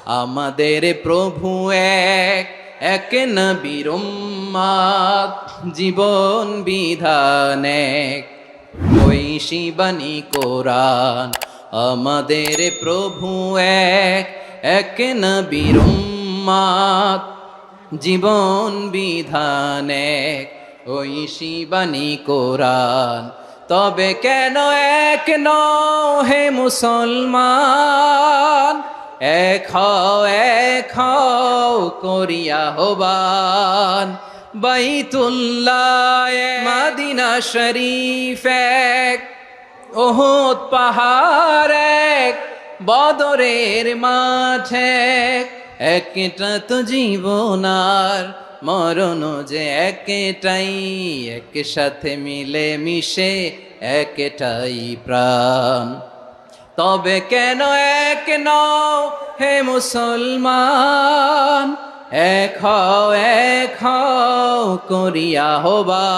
আমাদের প্রভু এক, এক নবীর উম্মত, জীবন বিধান এক, ওই শিবানী কোরআন। আমাদের প্রভু এক, এক নবীর উম্মত, জীবন বিধান এক, ওই শিবানী কোরআন। তবে কেন এক নও হে মুসলমান, এক হও করিয়া হবান। বাইতুল্লাহ মাদিনা শরীফ এক, ওহুদ পাহাড় এক, বদরের মাঠ এক, একটা তো জীবন আর মরণ যে একটাই, একসাথে মিলে মিশে একটাই প্রাণ। তবে কেন এক নও হে মুসলমান, এক হও করিয়া হবা।